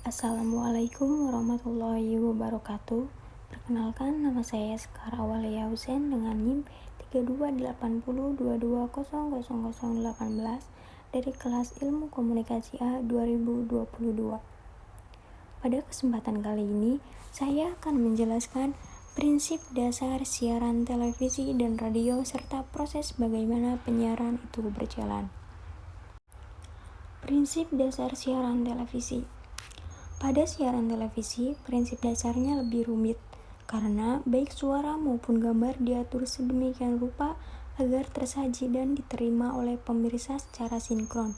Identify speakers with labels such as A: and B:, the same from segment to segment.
A: Assalamualaikum warahmatullahi wabarakatuh. Perkenalkan, nama saya Sekar Awalia Husen dengan NIM 328022000018 dari kelas Ilmu Komunikasi A 2022. Pada kesempatan kali ini, saya akan menjelaskan prinsip dasar siaran televisi dan radio serta proses bagaimana penyiaran itu berjalan. Prinsip dasar siaran televisi. Pada siaran televisi, prinsip dasarnya lebih rumit, karena baik suara maupun gambar diatur sedemikian rupa agar tersaji dan diterima oleh pemirsa secara sinkron.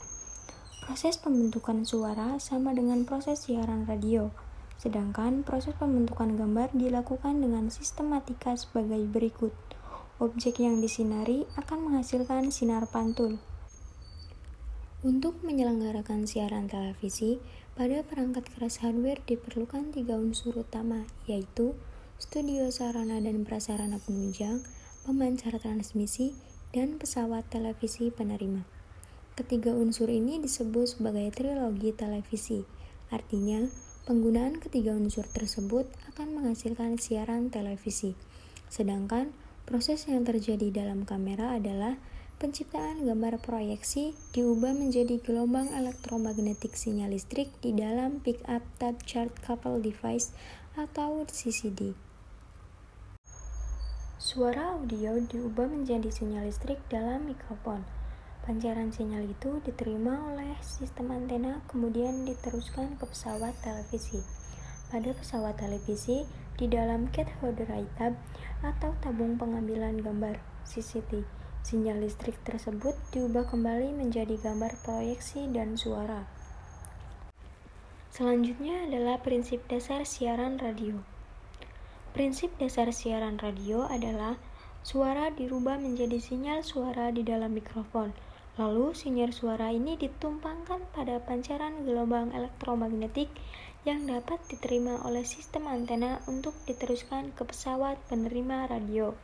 A: Proses pembentukan suara sama dengan proses siaran radio, sedangkan proses pembentukan gambar dilakukan dengan sistematika sebagai berikut. Objek yang disinari akan menghasilkan sinar pantul. Untuk menyelenggarakan siaran televisi, pada perangkat keras hardware diperlukan 3 unsur utama, yaitu studio sarana dan prasarana penunjang, pemancar transmisi, dan pesawat televisi penerima. Ketiga unsur ini disebut sebagai trilogi televisi. Artinya, penggunaan ketiga unsur tersebut akan menghasilkan siaran televisi. Sedangkan proses yang terjadi dalam kamera adalah penciptaan gambar proyeksi diubah menjadi gelombang elektromagnetik sinyal listrik di dalam pick-up tape chart couple device atau CCD. Suara audio diubah menjadi sinyal listrik dalam mikrofon. Pancaran sinyal itu diterima oleh sistem antena kemudian diteruskan ke pesawat televisi. Pada pesawat televisi, di dalam cathode ray tube atau tabung pengambilan gambar CCD, sinyal listrik tersebut diubah kembali menjadi gambar proyeksi dan suara. Selanjutnya adalah prinsip dasar siaran radio. Prinsip dasar siaran radio adalah suara dirubah menjadi sinyal suara di dalam mikrofon. Lalu sinyal suara ini ditumpangkan pada pancaran gelombang elektromagnetik yang dapat diterima oleh sistem antena untuk diteruskan ke pesawat penerima radio.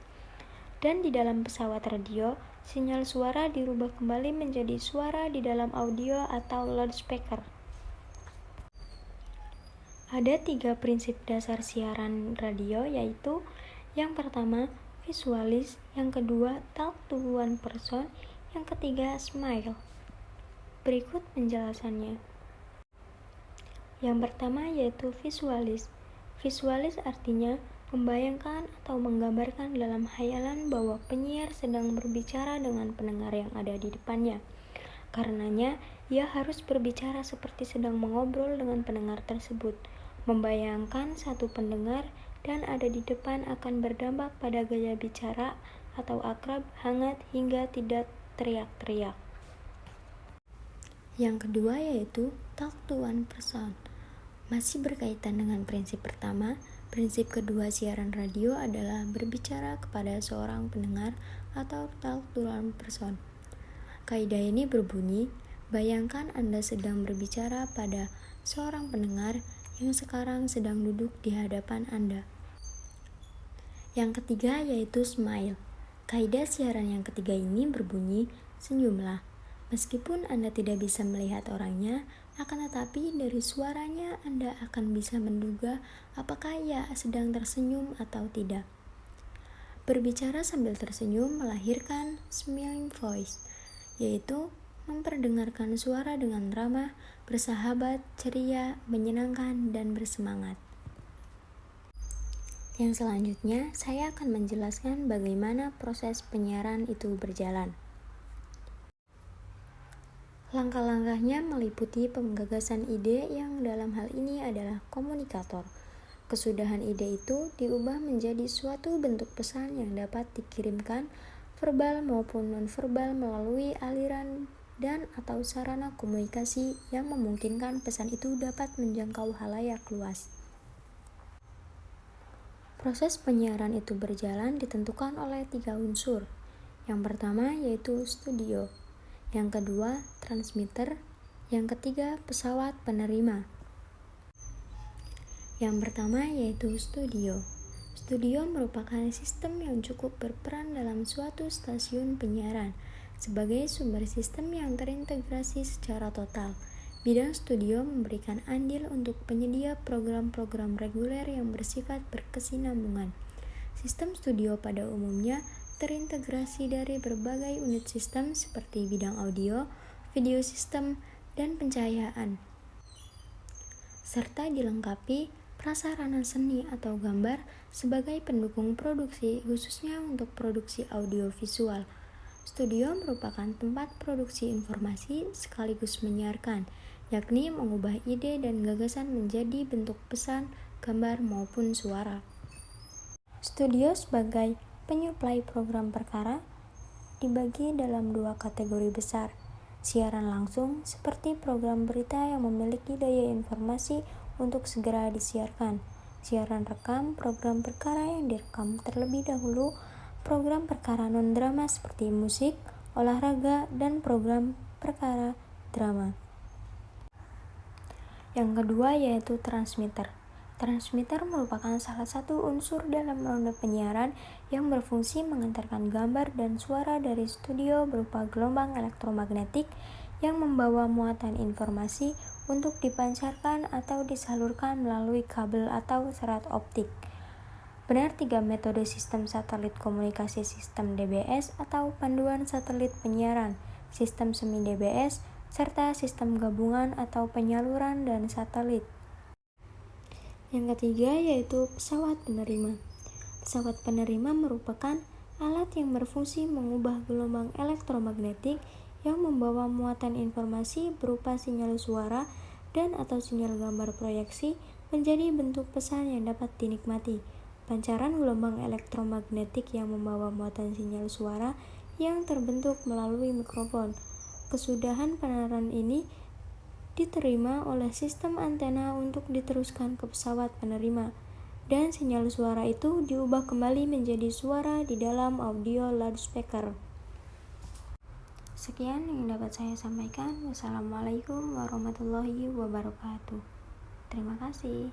A: Dan di dalam pesawat radio, sinyal suara dirubah kembali menjadi suara di dalam audio atau loudspeaker. Ada 3 prinsip dasar siaran radio, yaitu yang pertama, visualis, yang kedua, talk to one person, yang ketiga, smile. Berikut penjelasannya. Yang pertama yaitu visualis. Visualis artinya membayangkan atau menggambarkan dalam hayalan bahwa penyiar sedang berbicara dengan pendengar yang ada di depannya. Karenanya, ia harus berbicara seperti sedang mengobrol dengan pendengar tersebut. Membayangkan satu pendengar dan ada di depan akan berdampak pada gaya bicara atau akrab, hangat, hingga tidak teriak-teriak. Yang kedua yaitu talk to one person. Masih berkaitan dengan prinsip pertama, prinsip kedua siaran radio adalah berbicara kepada seorang pendengar atau talk to one person. Kaidah ini berbunyi, bayangkan Anda sedang berbicara pada seorang pendengar yang sekarang sedang duduk di hadapan Anda. Yang ketiga yaitu smile. Kaidah siaran yang ketiga ini berbunyi, senyumlah. Meskipun Anda tidak bisa melihat orangnya, akan tetapi dari suaranya Anda akan bisa menduga apakah ia sedang tersenyum atau tidak. Berbicara sambil tersenyum melahirkan smiling voice, yaitu memperdengarkan suara dengan ramah, bersahabat, ceria, menyenangkan, dan bersemangat. Yang selanjutnya, saya akan menjelaskan bagaimana proses penyiaran itu berjalan. Langkah-langkahnya meliputi penggagasan ide yang dalam hal ini adalah komunikator. Kesudahan ide itu diubah menjadi suatu bentuk pesan yang dapat dikirimkan verbal maupun non-verbal melalui aliran dan atau sarana komunikasi yang memungkinkan pesan itu dapat menjangkau halayak luas. Proses penyiaran itu berjalan ditentukan oleh 3 unsur. Yang pertama yaitu studio. Yang kedua, transmitter. Yang ketiga, pesawat penerima. Yang pertama yaitu studio. Studio merupakan sistem yang cukup berperan dalam suatu stasiun penyiaran sebagai sumber sistem yang terintegrasi secara total. Bidang studio memberikan andil untuk penyedia program-program reguler yang bersifat berkesinambungan. Sistem studio pada umumnya terintegrasi dari berbagai unit sistem seperti bidang audio, video sistem, dan pencahayaan, serta dilengkapi prasarana seni atau gambar sebagai pendukung produksi, khususnya untuk produksi audiovisual. Studio merupakan tempat produksi informasi sekaligus menyiarkan, yakni mengubah ide dan gagasan menjadi bentuk pesan, gambar, maupun suara. Studio sebagai penyuplai program perkara dibagi dalam dua kategori besar. Siaran langsung seperti program berita yang memiliki daya informasi untuk segera disiarkan. Siaran rekam program perkara yang direkam terlebih dahulu. Program perkara non-drama seperti musik, olahraga, dan program perkara drama. Yang kedua yaitu transmitter. Transmitter merupakan salah satu unsur dalam ronde penyiaran yang berfungsi mengantarkan gambar dan suara dari studio berupa gelombang elektromagnetik yang membawa muatan informasi untuk dipancarkan atau disalurkan melalui kabel atau serat optik. Benar tiga metode sistem satelit komunikasi sistem DBS atau panduan satelit penyiaran, sistem semi DBS, serta sistem gabungan atau penyaluran dan satelit. Yang ketiga yaitu pesawat penerima. Pesawat penerima merupakan alat yang berfungsi mengubah gelombang elektromagnetik yang membawa muatan informasi berupa sinyal suara dan atau sinyal gambar proyeksi menjadi bentuk pesan yang dapat dinikmati. Pancaran gelombang elektromagnetik yang membawa muatan sinyal suara yang terbentuk melalui mikrofon. Kesudahan penarikan ini diterima oleh sistem antena untuk diteruskan ke pesawat penerima, dan sinyal suara itu diubah kembali menjadi suara di dalam audio loudspeaker. Sekian yang dapat saya sampaikan. Wassalamualaikum warahmatullahi wabarakatuh. Terima kasih.